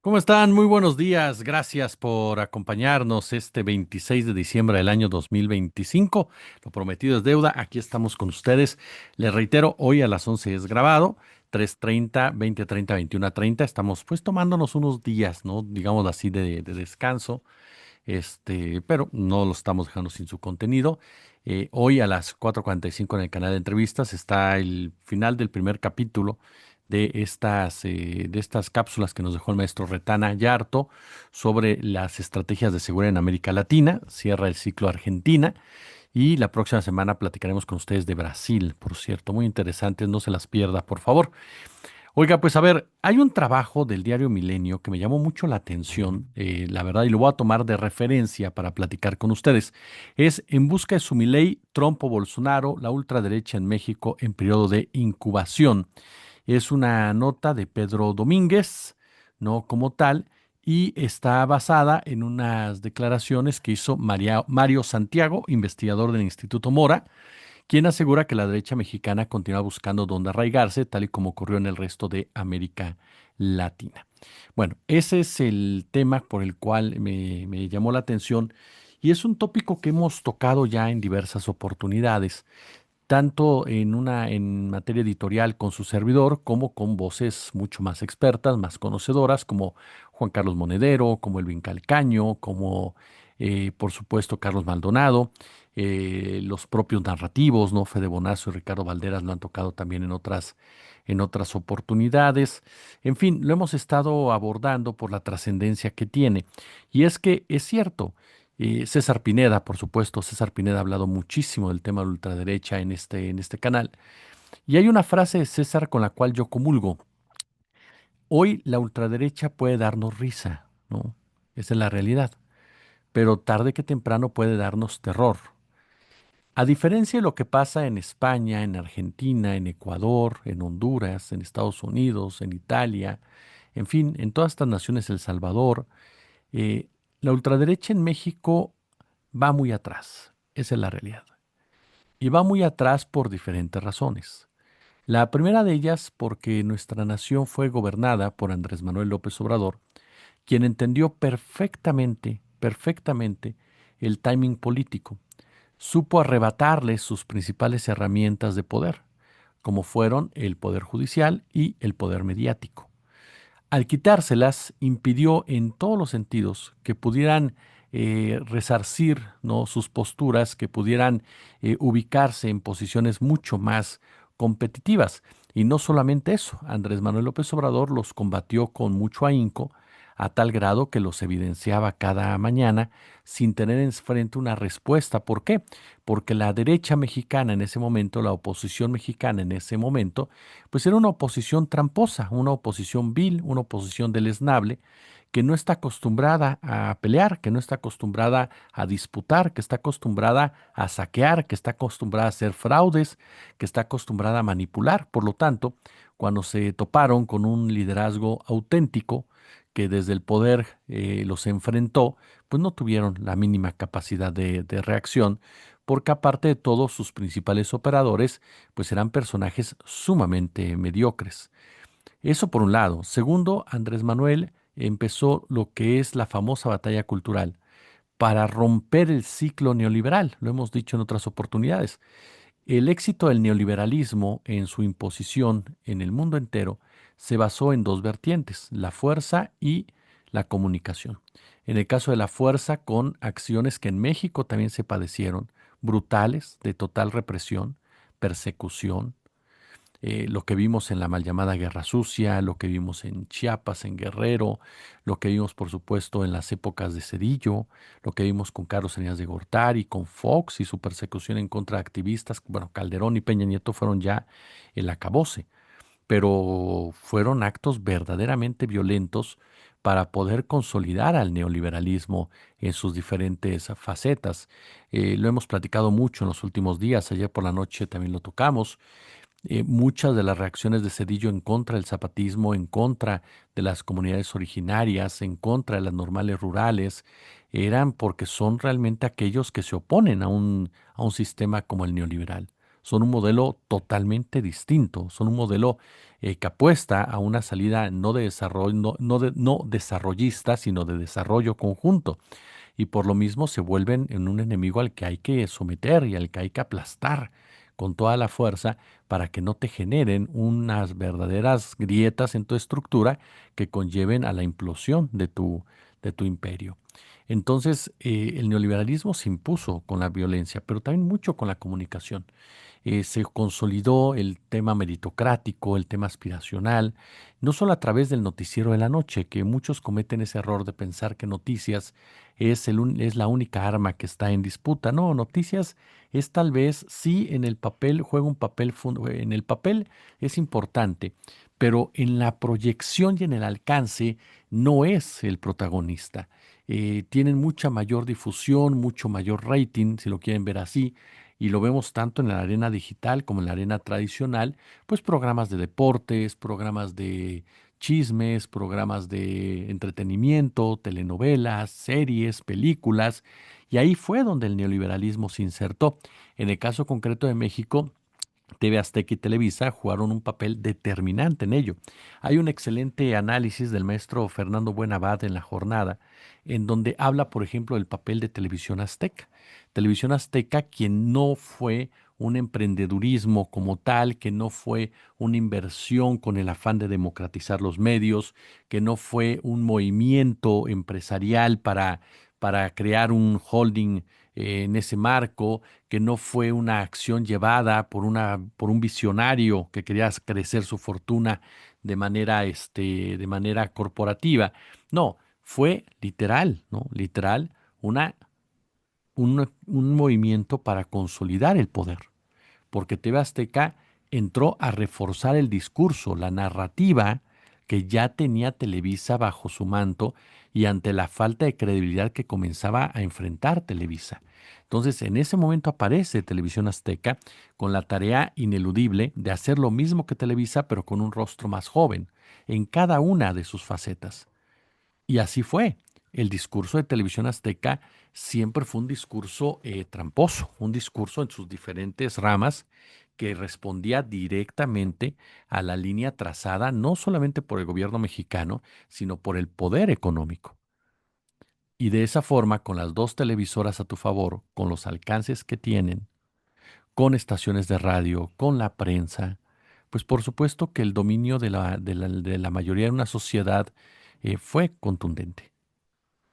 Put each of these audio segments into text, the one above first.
¿Cómo están? Muy buenos días. Gracias por acompañarnos este 26 de diciembre del año 2025. Lo prometido es deuda. Aquí estamos con ustedes. Les reitero, hoy a las 11 es grabado. 3:30, 20:30, 21:30. Estamos pues tomándonos unos días, ¿no? Digamos así de descanso. Pero no lo estamos dejando sin su contenido. Hoy a las 4:45 en el canal de entrevistas está el final del primer capítulo de estas cápsulas que nos dejó el maestro Retana Yarto sobre las estrategias de seguridad en América Latina. Cierra el ciclo Argentina. Y la próxima semana platicaremos con ustedes de Brasil, por cierto, muy interesantes, no se las pierda, por favor. Oiga, pues a ver, hay un trabajo del diario Milenio que me llamó mucho la atención, la verdad, y lo voy a tomar de referencia para platicar con ustedes. Es En busca de su Milei, Trump o Bolsonaro, la ultraderecha en México en periodo de incubación. Es una nota de Pedro Domínguez, no como tal, y está basada en unas declaraciones que hizo Mario Santiago, investigador del Instituto Mora, quien asegura que la derecha mexicana continúa buscando dónde arraigarse, tal y como ocurrió en el resto de América Latina. Bueno, ese es el tema por el cual me llamó la atención y es un tópico que hemos tocado ya en diversas oportunidades, tanto en materia editorial con su servidor, como con voces mucho más expertas, más conocedoras, como Juan Carlos Monedero, como Elvin Calcaño, como por supuesto Carlos Maldonado, los propios narrativos, ¿no? Fede Bonazo y Ricardo Valderas lo han tocado también en otras oportunidades. En fin, lo hemos estado abordando por la trascendencia que tiene. Y es que es cierto. César Pineda, por supuesto, César Pineda ha hablado muchísimo del tema de la ultraderecha en este canal. Y hay una frase de César con la cual yo comulgo. Hoy la ultraderecha puede darnos risa, ¿no? Esa es la realidad. Pero tarde que temprano puede darnos terror. A diferencia de lo que pasa en España, en Argentina, en Ecuador, en Honduras, en Estados Unidos, en Italia, en fin, en todas estas naciones, El Salvador, eh, la ultraderecha en México va muy atrás. Esa es la realidad. Y va muy atrás por diferentes razones. La primera de ellas porque nuestra nación fue gobernada por Andrés Manuel López Obrador, quien entendió perfectamente el timing político. Supo arrebatarle sus principales herramientas de poder, como fueron el poder judicial y el poder mediático. Al quitárselas, impidió en todos los sentidos que pudieran resarcir, ¿no?, sus posturas, que pudieran ubicarse en posiciones mucho más competitivas. Y no solamente eso, Andrés Manuel López Obrador los combatió con mucho ahínco, a tal grado que los evidenciaba cada mañana sin tener enfrente una respuesta. ¿Por qué? Porque la derecha mexicana en ese momento, la oposición mexicana en ese momento, pues era una oposición tramposa, una oposición vil, una oposición deleznable, que no está acostumbrada a pelear, que no está acostumbrada a disputar, que está acostumbrada a saquear, que está acostumbrada a hacer fraudes, que está acostumbrada a manipular. Por lo tanto, cuando se toparon con un liderazgo auténtico que desde el poder los enfrentó, pues no tuvieron la mínima capacidad de reacción, porque aparte de todo, sus principales operadores pues eran personajes sumamente mediocres. Eso por un lado. Segundo, Andrés Manuel empezó lo que es la famosa batalla cultural para romper el ciclo neoliberal. Lo hemos dicho en otras oportunidades. El éxito del neoliberalismo en su imposición en el mundo entero se basó en dos vertientes, la fuerza y la comunicación. En el caso de la fuerza, con acciones que en México también se padecieron, brutales, de total represión, persecución, lo que vimos en la mal llamada Guerra Sucia, lo que vimos en Chiapas, en Guerrero, lo que vimos, por supuesto, en las épocas de Cedillo, lo que vimos con Carlos Salinas de Gortari, con Fox y su persecución en contra de activistas. Bueno, Calderón y Peña Nieto fueron ya el acabose, pero fueron actos verdaderamente violentos para poder consolidar al neoliberalismo en sus diferentes facetas. Lo hemos platicado mucho en los últimos días, ayer por la noche también lo tocamos. Muchas de las reacciones de Cedillo en contra del zapatismo, en contra de las comunidades originarias, en contra de las normales rurales, eran porque son realmente aquellos que se oponen a un sistema como el neoliberal. son un modelo totalmente distinto, son un modelo que apuesta a una salida no de desarrollo, no desarrollista, sino de desarrollo conjunto. Y por lo mismo se vuelven en un enemigo al que hay que someter y al que hay que aplastar con toda la fuerza para que no te generen unas verdaderas grietas en tu estructura que conlleven a la implosión de tu imperio. Entonces, el neoliberalismo se impuso con la violencia, pero también mucho con la comunicación. Se consolidó el tema meritocrático, el tema aspiracional, no solo a través del noticiero de la noche, que muchos cometen ese error de pensar que noticias es la única arma que está en disputa. No, noticias es tal vez, sí, en el papel juega un papel, en el papel es importante, pero en la proyección y en el alcance no es el protagonista. Tienen mucha mayor difusión, mucho mayor rating, si lo quieren ver así, y lo vemos tanto en la arena digital como en la arena tradicional, pues programas de deportes, programas de chismes, programas de entretenimiento, telenovelas, series, películas, y ahí fue donde el neoliberalismo se insertó. En el caso concreto de México, TV Azteca y Televisa jugaron un papel determinante en ello. Hay un excelente análisis del maestro Fernando Buenabad en La Jornada, en donde habla, por ejemplo, del papel de Televisión Azteca. Televisión Azteca, quien no fue un emprendedurismo como tal, que no fue una inversión con el afán de democratizar los medios, que no fue un movimiento empresarial para crear un holding en ese marco, que no fue una acción llevada por un visionario que quería crecer su fortuna de manera corporativa. No, fue literal, ¿no? Literal, un movimiento para consolidar el poder, porque TV Azteca entró a reforzar el discurso, la narrativa que ya tenía Televisa bajo su manto y ante la falta de credibilidad que comenzaba a enfrentar Televisa. Entonces, en ese momento aparece Televisión Azteca con la tarea ineludible de hacer lo mismo que Televisa, pero con un rostro más joven, en cada una de sus facetas. Y así fue. El discurso de Televisión Azteca siempre fue un discurso tramposo, un discurso en sus diferentes ramas que respondía directamente a la línea trazada no solamente por el gobierno mexicano, sino por el poder económico. Y de esa forma, con las dos televisoras a tu favor, con los alcances que tienen, con estaciones de radio, con la prensa, pues por supuesto que el dominio de la mayoría de una sociedad fue contundente.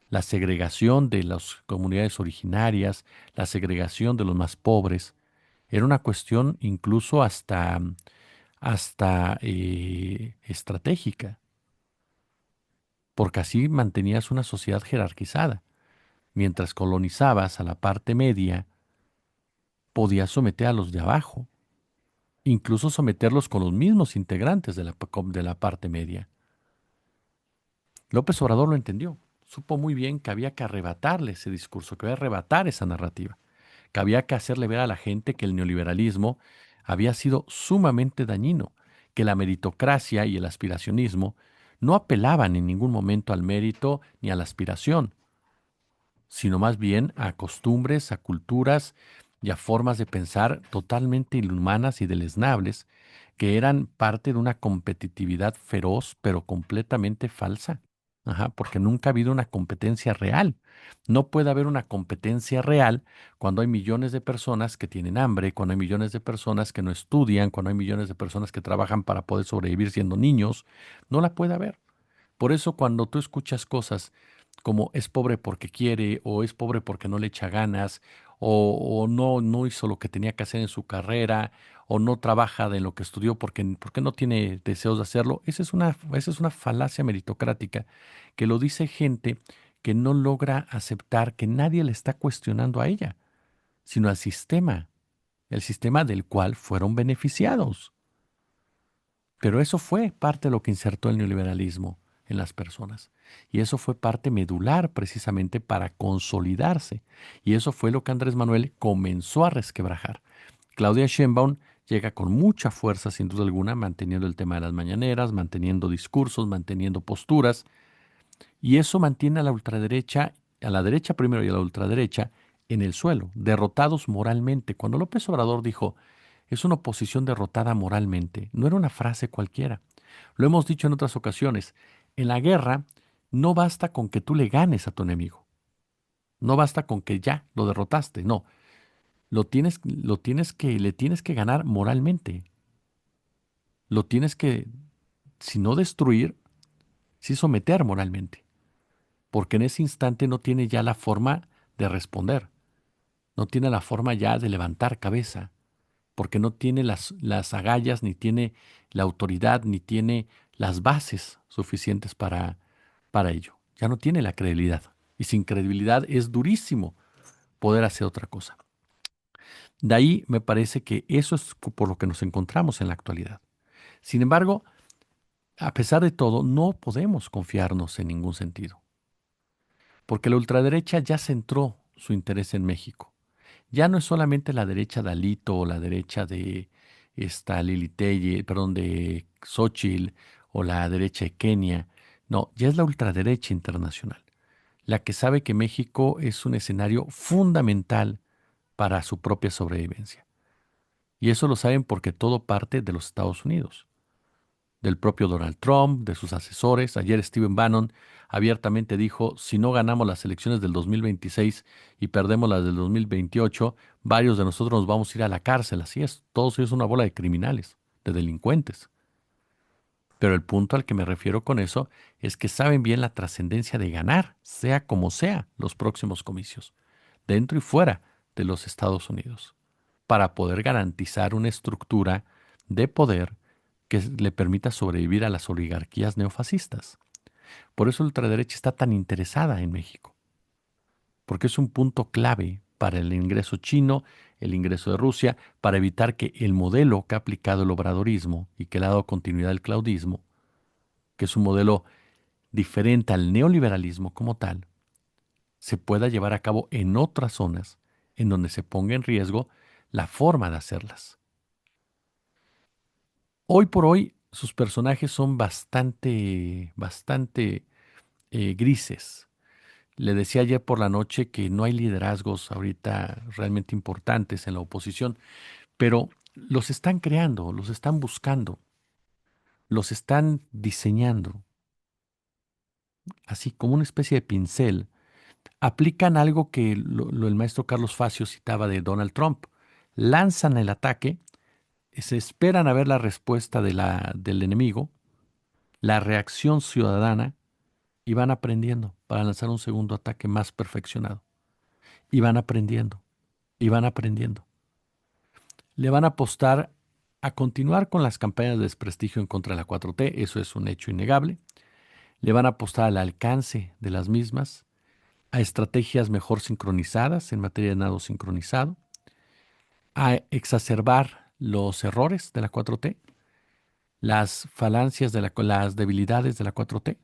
La segregación de las comunidades originarias, la segregación de los más pobres, era una cuestión incluso hasta estratégica, porque así mantenías una sociedad jerarquizada. Mientras colonizabas a la parte media, podías someter a los de abajo, incluso someterlos con los mismos integrantes de la parte media. López Obrador lo entendió, supo muy bien que había que arrebatarle ese discurso, que había que arrebatar esa narrativa, que había que hacerle ver a la gente que el neoliberalismo había sido sumamente dañino, que la meritocracia y el aspiracionismo no apelaban en ningún momento al mérito ni a la aspiración, sino más bien a costumbres, a culturas y a formas de pensar totalmente inhumanas y deleznables, que eran parte de una competitividad feroz, pero completamente falsa. Ajá, porque nunca ha habido una competencia real. No puede haber una competencia real cuando hay millones de personas que tienen hambre, cuando hay millones de personas que no estudian, cuando hay millones de personas que trabajan para poder sobrevivir siendo niños. No la puede haber. Por eso cuando tú escuchas cosas como es pobre porque quiere o es pobre porque no le echa ganas o no hizo lo que tenía que hacer en su carrera o no trabaja de lo que estudió porque no tiene deseos de hacerlo, esa es una falacia meritocrática que lo dice gente que no logra aceptar que nadie le está cuestionando a ella, sino al sistema, el sistema del cual fueron beneficiados. Pero eso fue parte de lo que insertó el neoliberalismo en las personas. Y eso fue parte medular precisamente para consolidarse. Y eso fue lo que Andrés Manuel comenzó a resquebrajar. Claudia Sheinbaum llega con mucha fuerza, sin duda alguna, manteniendo el tema de las mañaneras, manteniendo discursos, manteniendo posturas. Y eso mantiene a la ultraderecha, a la derecha primero y a la ultraderecha, en el suelo, derrotados moralmente. Cuando López Obrador dijo, es una oposición derrotada moralmente. No era una frase cualquiera. Lo hemos dicho en otras ocasiones. En la guerra no basta con que tú le ganes a tu enemigo. No basta con que ya lo derrotaste. No, le tienes que ganar moralmente. Lo tienes que, si no destruir, sí someter moralmente. Porque en ese instante no tiene ya la forma de responder. No tiene la forma ya de levantar cabeza. Porque no tiene las agallas, ni tiene la autoridad, ni tiene las bases suficientes para ello. Ya no tiene la credibilidad. Y sin credibilidad es durísimo poder hacer otra cosa. De ahí me parece que eso es por lo que nos encontramos en la actualidad. Sin embargo, a pesar de todo, no podemos confiarnos en ningún sentido, porque la ultraderecha ya centró su interés en México. Ya no es solamente la derecha de Alito o la derecha de esta Lili Telle, perdón, de Xochitl o la derecha de Kenia. No, ya es la ultraderecha internacional, la que sabe que México es un escenario fundamental para su propia sobrevivencia. Y eso lo saben porque todo parte de los Estados Unidos, del propio Donald Trump, de sus asesores. Ayer Stephen Bannon abiertamente dijo, si no ganamos las elecciones del 2026 y perdemos las del 2028, varios de nosotros nos vamos a ir a la cárcel. Así es, todos ellos son una bola de criminales, de delincuentes. Pero el punto al que me refiero con eso es que saben bien la trascendencia de ganar, sea como sea, los próximos comicios, dentro y fuera de los Estados Unidos, para poder garantizar una estructura de poder que le permita sobrevivir a las oligarquías neofascistas. Por eso la ultraderecha está tan interesada en México, porque es un punto clave para el ingreso chino, el ingreso de Rusia, para evitar que el modelo que ha aplicado el obradorismo y que le ha dado continuidad al claudismo, que es un modelo diferente al neoliberalismo como tal, se pueda llevar a cabo en otras zonas en donde se ponga en riesgo la forma de hacerlas. Hoy por hoy sus personajes son bastante grises. Le decía ayer por la noche que no hay liderazgos ahorita realmente importantes en la oposición, pero los están creando, los están buscando, los están diseñando, así como una especie de pincel. Aplican algo que el maestro Carlos Facio citaba de Donald Trump. Lanzan el ataque, se esperan a ver la respuesta del enemigo, la reacción ciudadana y van aprendiendo para lanzar un segundo ataque más perfeccionado. Y van aprendiendo, y van aprendiendo. Le van a apostar a continuar con las campañas de desprestigio en contra de la 4T, eso es un hecho innegable. Le van a apostar al alcance de las mismas, a estrategias mejor sincronizadas en materia de nado sincronizado, a exacerbar los errores de la 4T, las falancias las debilidades de la 4T.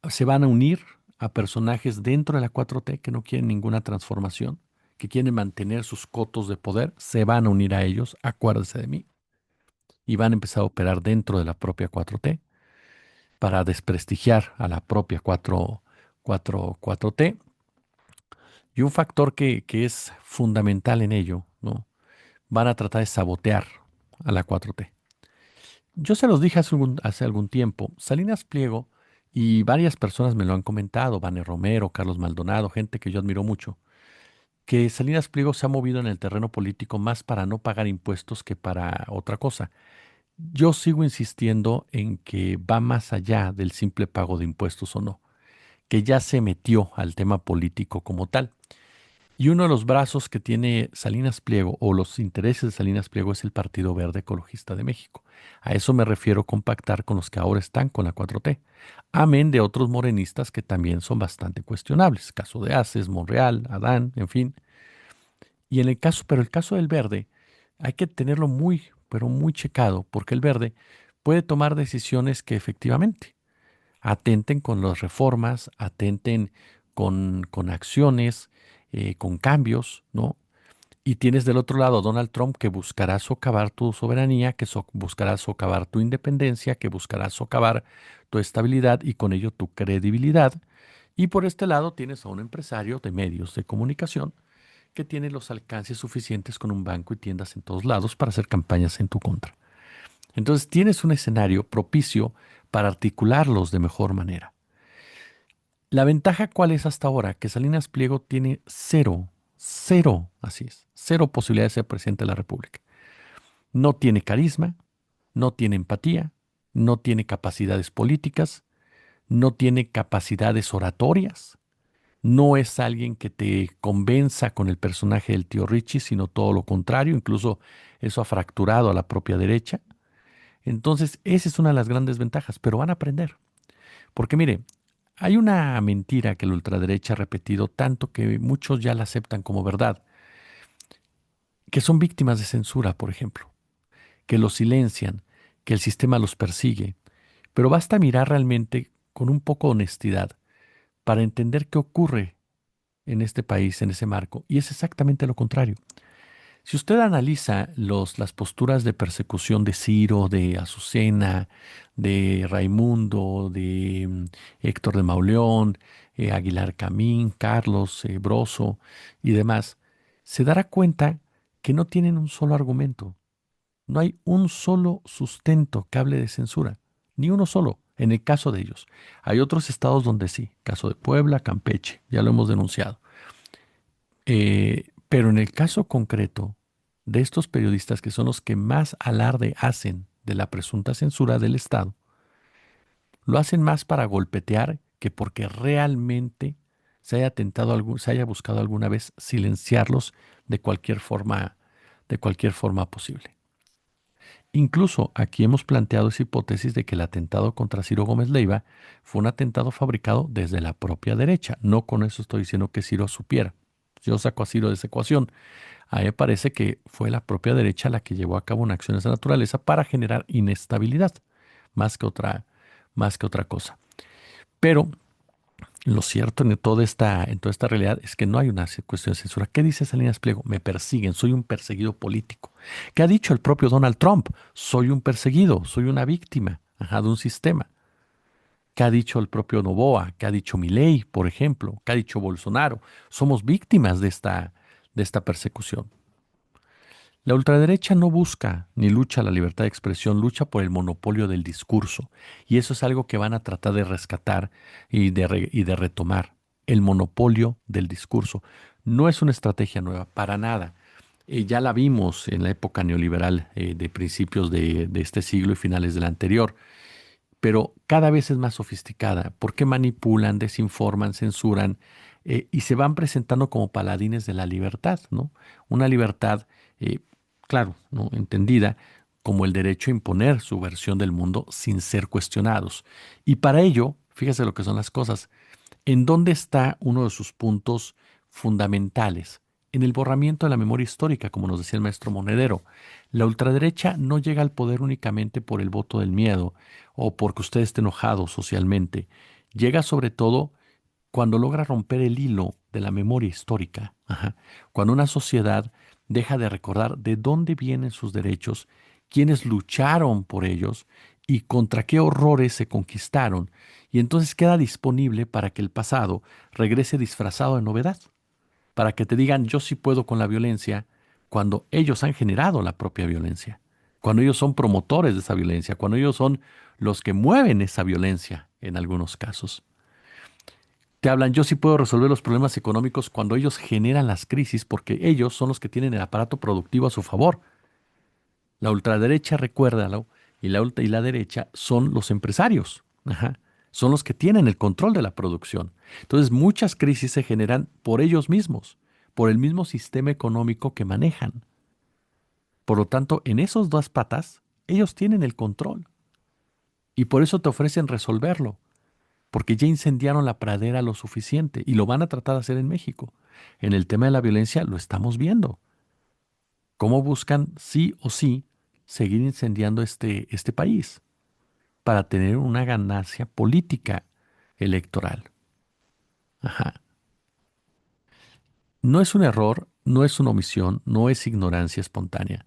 Se van a unir a personajes dentro de la 4T que no quieren ninguna transformación, que quieren mantener sus cotos de poder, se van a unir a ellos, acuérdense de mí, y van a empezar a operar dentro de la propia 4T para desprestigiar a la propia 4T. Y un factor que es fundamental en ello, ¿no? Van a tratar de sabotear a la 4T. Yo se los dije hace algún tiempo, Salinas Pliego, y varias personas me lo han comentado, Vane Romero, Carlos Maldonado, gente que yo admiro mucho, que Salinas Pliego se ha movido en el terreno político más para no pagar impuestos que para otra cosa. Yo sigo insistiendo en que va más allá del simple pago de impuestos o no, que ya se metió al tema político como tal. Y uno de los brazos que tiene Salinas Pliego o los intereses de Salinas Pliego es el Partido Verde Ecologista de México. A eso me refiero con pactar con los que ahora están con la 4T. Amén de otros morenistas que también son bastante cuestionables. Caso de Aces, Monreal, Adán, en fin. Y en el caso, pero el caso del Verde hay que tenerlo muy, pero muy checado, porque el Verde puede tomar decisiones que efectivamente atenten con las reformas, atenten con acciones, con cambios, ¿no? Y tienes del otro lado a Donald Trump que buscará socavar tu soberanía, que buscará socavar tu independencia, que buscará socavar tu estabilidad y con ello tu credibilidad. Y por este lado tienes a un empresario de medios de comunicación que tiene los alcances suficientes con un banco y tiendas en todos lados para hacer campañas en tu contra. Entonces tienes un escenario propicio para articularlos de mejor manera. La ventaja, ¿cuál es hasta ahora? Que Salinas Pliego tiene cero, cero, así es, cero posibilidad de ser presidente de la República. No tiene carisma, no tiene empatía, no tiene capacidades políticas, no tiene capacidades oratorias, no es alguien que te convenza con el personaje del tío Richie, sino todo lo contrario, incluso eso ha fracturado a la propia derecha. Entonces, esa es una de las grandes ventajas, pero van a aprender. Porque mire, hay una mentira que la ultraderecha ha repetido tanto que muchos ya la aceptan como verdad, que son víctimas de censura, por ejemplo, que los silencian, que el sistema los persigue. Pero basta mirar realmente con un poco de honestidad para entender qué ocurre en este país, en ese marco. Y es exactamente lo contrario. Si usted analiza las posturas de persecución de Ciro, de Azucena, de Raimundo, de Héctor de Mauleón, Aguilar Camín, Carlos Broso y demás, se dará cuenta que no tienen un solo argumento. No hay un solo sustento que hable de censura, ni uno solo, en el caso de ellos. Hay otros estados donde sí, caso de Puebla, Campeche, ya lo hemos denunciado. Pero en el caso concreto de estos periodistas que son los que más alarde hacen de la presunta censura del Estado, lo hacen más para golpetear que porque realmente se haya buscado alguna vez silenciarlos de cualquier forma posible. Incluso aquí hemos planteado esa hipótesis de que el atentado contra Ciro Gómez Leiva fue un atentado fabricado desde la propia derecha. No con eso estoy diciendo que Ciro supiera. Yo saco a Ciro de esa ecuación. A mí me parece que fue la propia derecha la que llevó a cabo una acción de esa naturaleza para generar inestabilidad, más que más que otra cosa. Pero lo cierto en toda esta realidad es que no hay una cuestión de censura. ¿Qué dice Salinas Pliego? Me persiguen, soy un perseguido político. ¿Qué ha dicho el propio Donald Trump? Soy un perseguido, soy una víctima, ajá, de un sistema. ¿Qué ha dicho el propio Noboa? ¿Qué ha dicho Milei, por ejemplo? ¿Qué ha dicho Bolsonaro? Somos víctimas de esta persecución. La ultraderecha no busca ni lucha la libertad de expresión, lucha por el monopolio del discurso. Y eso es algo que van a tratar de rescatar y de retomar. El monopolio del discurso. No es una estrategia nueva, para nada. Ya la vimos en la época neoliberal de principios de este siglo y finales del anterior, pero cada vez es más sofisticada porque manipulan, desinforman, censuran y se van presentando como paladines de la libertad, ¿no? Una libertad, eh, claro, ¿no? Entendida como el derecho a imponer su versión del mundo sin ser cuestionados. Y para ello, fíjese lo que son las cosas, ¿en dónde está uno de sus puntos fundamentales? En el borramiento de la memoria histórica, como nos decía el maestro Monedero. La ultraderecha no llega al poder únicamente por el voto del miedo o porque usted esté enojado socialmente. Llega sobre todo cuando logra romper el hilo de la memoria histórica. Ajá. Cuando una sociedad deja de recordar de dónde vienen sus derechos, quiénes lucharon por ellos y contra qué horrores se conquistaron. Y entonces queda disponible para que el pasado regrese disfrazado de novedad, para que te digan yo sí puedo con la violencia cuando ellos han generado la propia violencia, cuando ellos son promotores de esa violencia, cuando ellos son los que mueven esa violencia en algunos casos. Te hablan, yo sí puedo resolver los problemas económicos cuando ellos generan las crisis porque ellos son los que tienen el aparato productivo a su favor. La ultraderecha, recuérdalo, y la derecha son los empresarios. Ajá. Son los que tienen el control de la producción. Entonces, muchas crisis se generan por ellos mismos, por el mismo sistema económico que manejan. Por lo tanto, en esos dos patas, ellos tienen el control. Y por eso te ofrecen resolverlo, porque ya incendiaron la pradera lo suficiente y lo van a tratar de hacer en México. En el tema de la violencia lo estamos viendo. Cómo buscan sí o sí seguir incendiando este país para tener una ganancia política electoral. Ajá. No es un error, no es una omisión, no es ignorancia espontánea.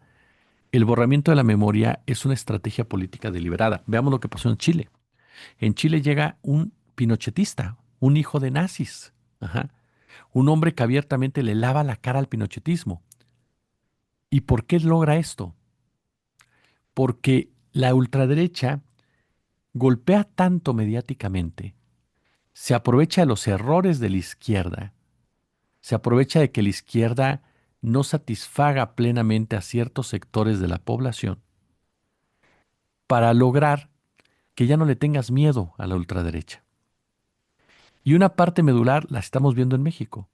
El borramiento de la memoria es una estrategia política deliberada. Veamos lo que pasó en Chile. En Chile llega un pinochetista, un hijo de nazis. Ajá. Un hombre que abiertamente le lava la cara al pinochetismo. ¿Y por qué logra esto? Porque la ultraderecha golpea tanto mediáticamente, se aprovecha de los errores de la izquierda, se aprovecha de que la izquierda no satisfaga plenamente a ciertos sectores de la población para lograr que ya no le tengas miedo a la ultraderecha. Y una parte medular la estamos viendo en México,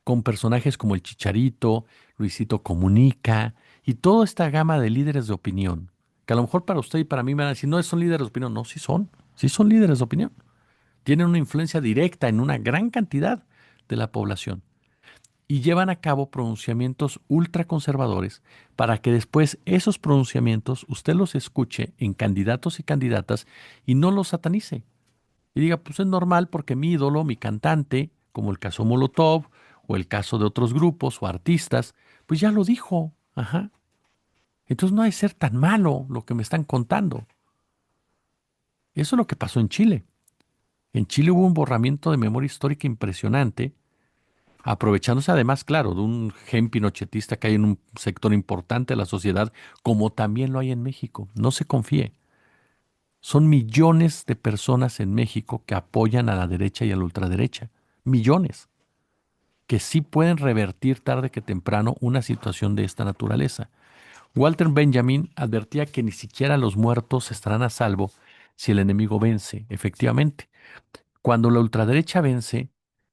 con personajes como el Chicharito, Luisito Comunica y toda esta gama de líderes de opinión, que a lo mejor para usted y para mí me van a decir, no son líderes de opinión. No, sí son líderes de opinión. Tienen una influencia directa en una gran cantidad de la población y llevan a cabo pronunciamientos ultraconservadores para que después esos pronunciamientos usted los escuche en candidatos y candidatas y no los satanice. Y diga, pues es normal porque mi ídolo, mi cantante, como el caso Molotov o el caso de otros grupos o artistas, pues ya lo dijo. Ajá. Entonces no hay ser tan malo lo que me están contando. Eso es lo que pasó en Chile. En Chile hubo un borramiento de memoria histórica impresionante, aprovechándose además, claro, de un gen pinochetista que hay en un sector importante de la sociedad, como también lo hay en México. No se confíe. Son millones de personas en México que apoyan a la derecha y a la ultraderecha. Millones. Que sí pueden revertir tarde que temprano una situación de esta naturaleza. Walter Benjamin advertía que ni siquiera los muertos estarán a salvo si el enemigo vence, efectivamente. Cuando la ultraderecha vence,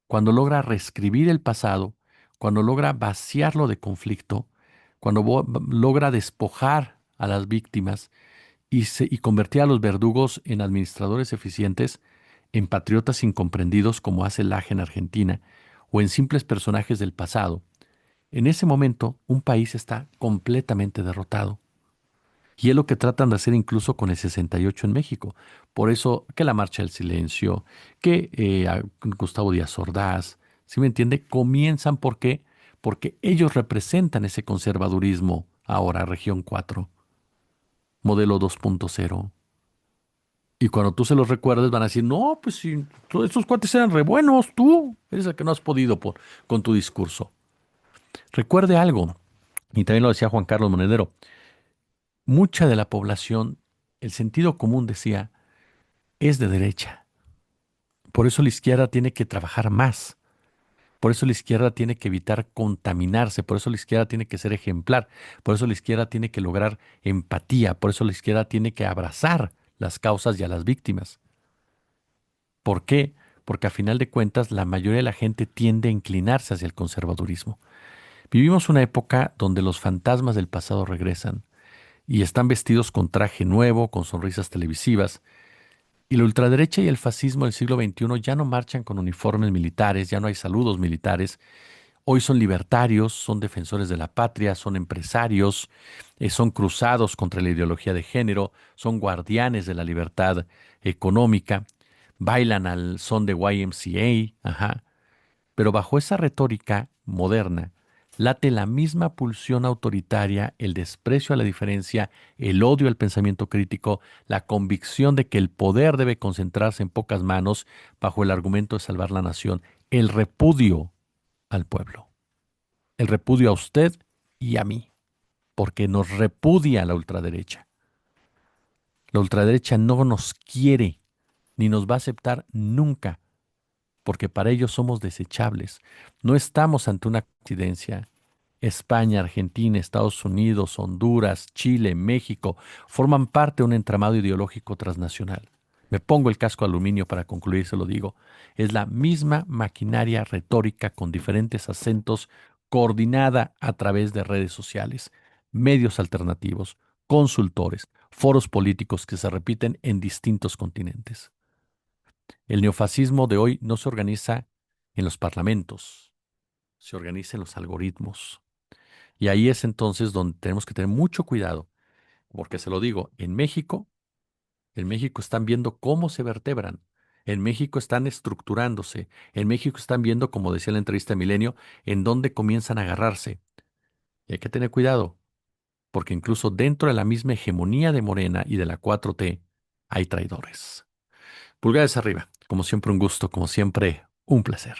cuando logra reescribir el pasado, cuando logra vaciarlo de conflicto, cuando logra despojar a las víctimas y convertir a los verdugos en administradores eficientes, en patriotas incomprendidos como hace Laje en Argentina, o en simples personajes del pasado, en ese momento un país está completamente derrotado. Y es lo que tratan de hacer incluso con el 68 en México. Por eso que la Marcha del Silencio, que a Gustavo Díaz Ordaz, ¿sí me entiende? Comienzan ¿por qué? Porque ellos representan ese conservadurismo ahora, región 4, modelo 2.0. Y cuando tú se los recuerdes van a decir, no, pues si todos estos cuates eran re buenos, tú eres el que no has podido con tu discurso. Recuerde algo, y también lo decía Juan Carlos Monedero, mucha de la población, el sentido común decía, es de derecha. Por eso la izquierda tiene que trabajar más. Por eso la izquierda tiene que evitar contaminarse. Por eso la izquierda tiene que ser ejemplar. Por eso la izquierda tiene que lograr empatía. Por eso la izquierda tiene que abrazar las causas y a las víctimas. ¿Por qué? Porque a final de cuentas la mayoría de la gente tiende a inclinarse hacia el conservadurismo. Vivimos una época donde los fantasmas del pasado regresan y están vestidos con traje nuevo, con sonrisas televisivas. Y la ultraderecha y el fascismo del siglo XXI ya no marchan con uniformes militares, ya no hay saludos militares. Hoy son libertarios, son defensores de la patria, son empresarios, son cruzados contra la ideología de género, son guardianes de la libertad económica, bailan al son de YMCA, ajá. Pero bajo esa retórica moderna late la misma pulsión autoritaria, el desprecio a la diferencia, el odio al pensamiento crítico, la convicción de que el poder debe concentrarse en pocas manos bajo el argumento de salvar la nación, el repudio al pueblo, el repudio a usted y a mí, porque nos repudia la ultraderecha. La ultraderecha no nos quiere ni nos va a aceptar nunca porque para ellos somos desechables. No estamos ante una coincidencia. España, Argentina, Estados Unidos, Honduras, Chile, México forman parte de un entramado ideológico transnacional. Me pongo el casco de aluminio para concluir, se lo digo. Es la misma maquinaria retórica con diferentes acentos, coordinada a través de redes sociales, medios alternativos, consultores, foros políticos que se repiten en distintos continentes. El neofascismo de hoy no se organiza en los parlamentos, se organiza en los algoritmos. Y ahí es entonces donde tenemos que tener mucho cuidado, porque se lo digo, en México están viendo cómo se vertebran, en México están estructurándose, en México están viendo, como decía en la entrevista de Milenio, en dónde comienzan a agarrarse. Y hay que tener cuidado, porque incluso dentro de la misma hegemonía de Morena y de la 4T hay traidores. Pulgares arriba, como siempre un gusto, como siempre un placer.